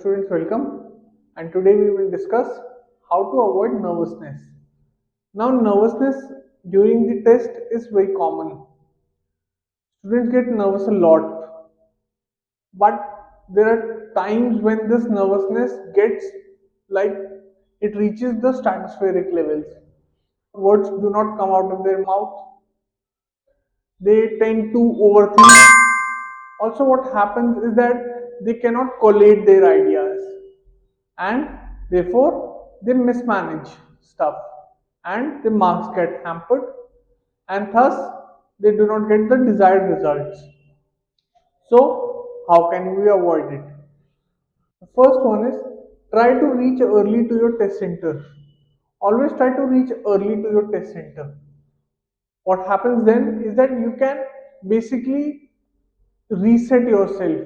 students, welcome, and today we will discuss how to avoid nervousness. Now nervousness during the test is very common. Students get nervous a lot, but there are times when this nervousness gets like it reaches the stratospheric levels. Words do not come out of their mouth. They tend to overthink. Also what happens is that they cannot collate their ideas and therefore they mismanage stuff and the marks get hampered and thus they do not get the desired results. So how can we avoid it? The first one is try to reach early to your test center. Always try to reach early to your test center. What happens then is that you can basically reset yourself.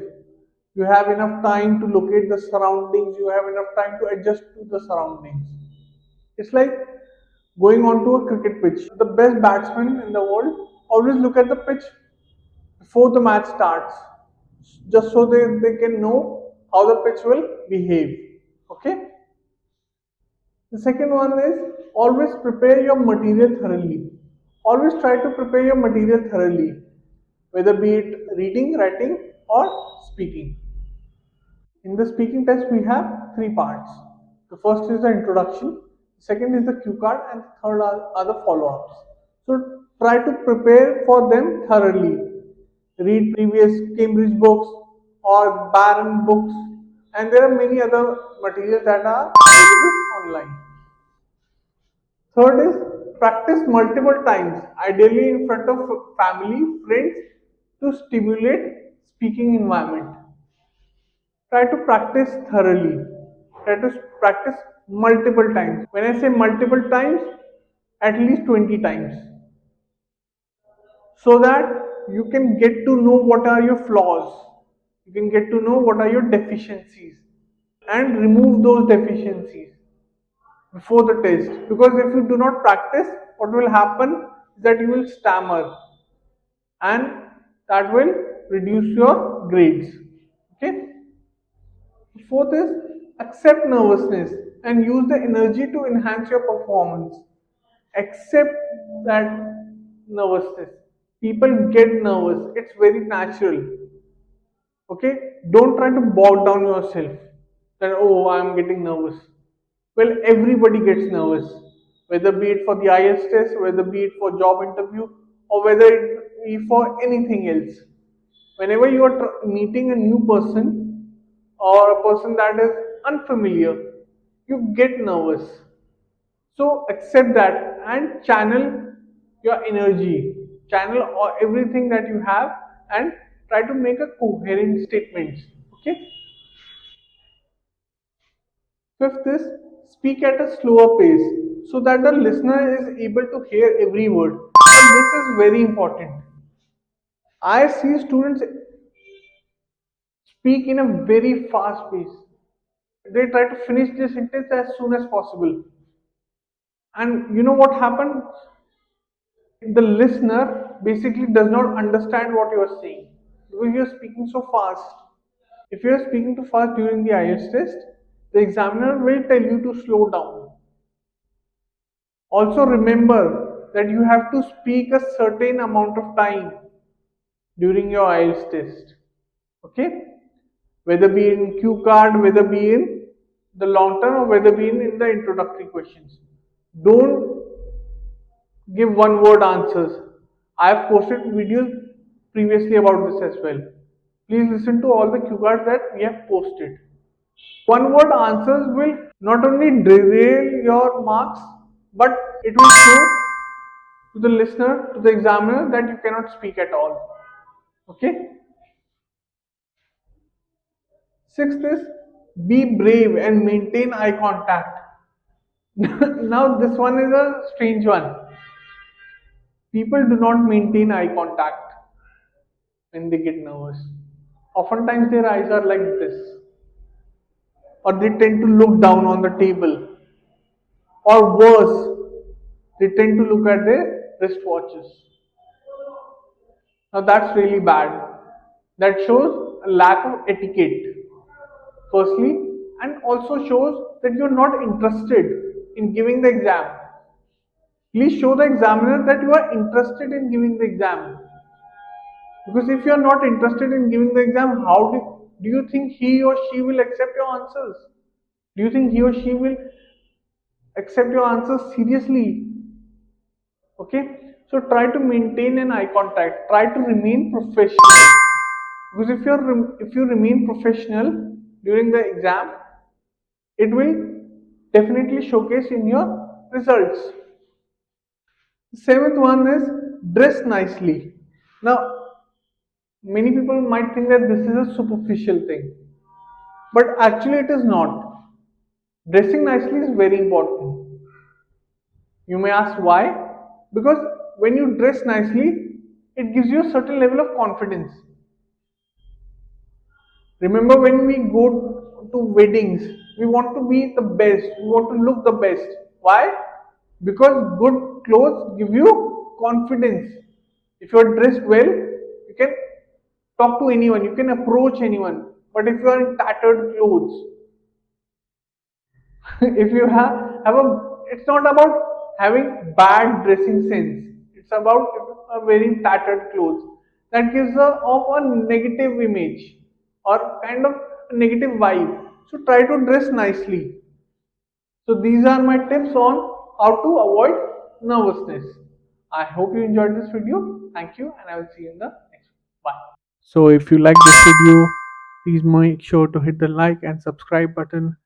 You have enough time to locate the surroundings, you have enough time to adjust to the surroundings. It's like going onto a cricket pitch. The best batsmen in the world always look at the pitch before the match starts, just so they can know how the pitch will behave. Okay? The second one is always prepare your material thoroughly. Always try to prepare your material thoroughly, whether be it reading, writing, or speaking. In the speaking test, we have three parts. The first is the introduction, second is the cue card, and the third are the follow ups. So try to prepare for them thoroughly. Read previous Cambridge books or Barron books, and there are many other materials that are available online. Third is practice multiple times, ideally in front of family, friends, to stimulate speaking environment. Try to practice thoroughly. Try to practice multiple times. When I say multiple times, at least 20 times. So that you can get to know what are your flaws. You can get to know what are your deficiencies and remove those deficiencies before the test. Because if you do not practice, what will happen is that you will stammer and that will reduce your grades. Okay? Fourth is accept nervousness and use the energy to enhance your performance. Accept that nervousness. People get nervous, it's very natural. Okay? Don't try to bog down yourself that, oh, I'm getting nervous. Well, everybody gets nervous, whether be it for the IELTS test, whether be it for job interview, or whether it be for anything else. Whenever you are meeting a new person or a person that is unfamiliar, you get nervous. So accept that and channel your energy, channel everything that you have and try to make a coherent statement. Okay. Fifth is speak at a slower pace so that the listener is able to hear every word. And this is very important. I see students speak in a very fast pace. They try to finish the sentence as soon as possible. And you know what happens? The listener basically does not understand what you are saying because you are speaking so fast. If you are speaking too fast during the IELTS test, the examiner will tell you to slow down. Also remember that you have to speak a certain amount of time during your IELTS test. Okay? Whether be in cue card, whether be in the long term or whether be in the introductory questions. Don't give one word answers. I have posted videos previously about this as well. Please listen to all the cue cards that we have posted. One word answers will not only derail your marks, but it will show to the listener, to the examiner that you cannot speak at all. Okay? Sixth is be brave and maintain eye contact. Now, this one is a strange one. People do not maintain eye contact when they get nervous. Oftentimes, their eyes are like this, or they tend to look down on the table, or worse, they tend to look at their wristwatches. Now, that's really bad. That shows a lack of etiquette. Firstly, and also shows that you're not interested in giving the exam. Please show the examiner that you are interested in giving the exam. Because if you are not interested in giving the exam, how do you think he or she will accept your answers? Do you think he or she will accept your answers seriously? Okay, so try to maintain an eye contact. Try to remain professional. Because if you remain professional during the exam, it will definitely showcase in your results. The seventh one is dress nicely. Now, many people might think that this is a superficial thing, but actually it is not. Dressing nicely is very important. You may ask why? Because when you dress nicely, it gives you a certain level of confidence. Remember, when we go to weddings, we want to be the best, we want to look the best. Why? Because good clothes give you confidence. If you are dressed well, you can talk to anyone, you can approach anyone. But if you are in tattered clothes, if you have a, it's not about having bad dressing sense, it's about wearing tattered clothes. That gives of a negative image or kind of a negative vibe. So try to dress nicely. So these are my tips on how to avoid nervousness. I hope you enjoyed this video. Thank you, and I will see you in the next one. Bye. So if you like this video, please make sure to hit the like and subscribe button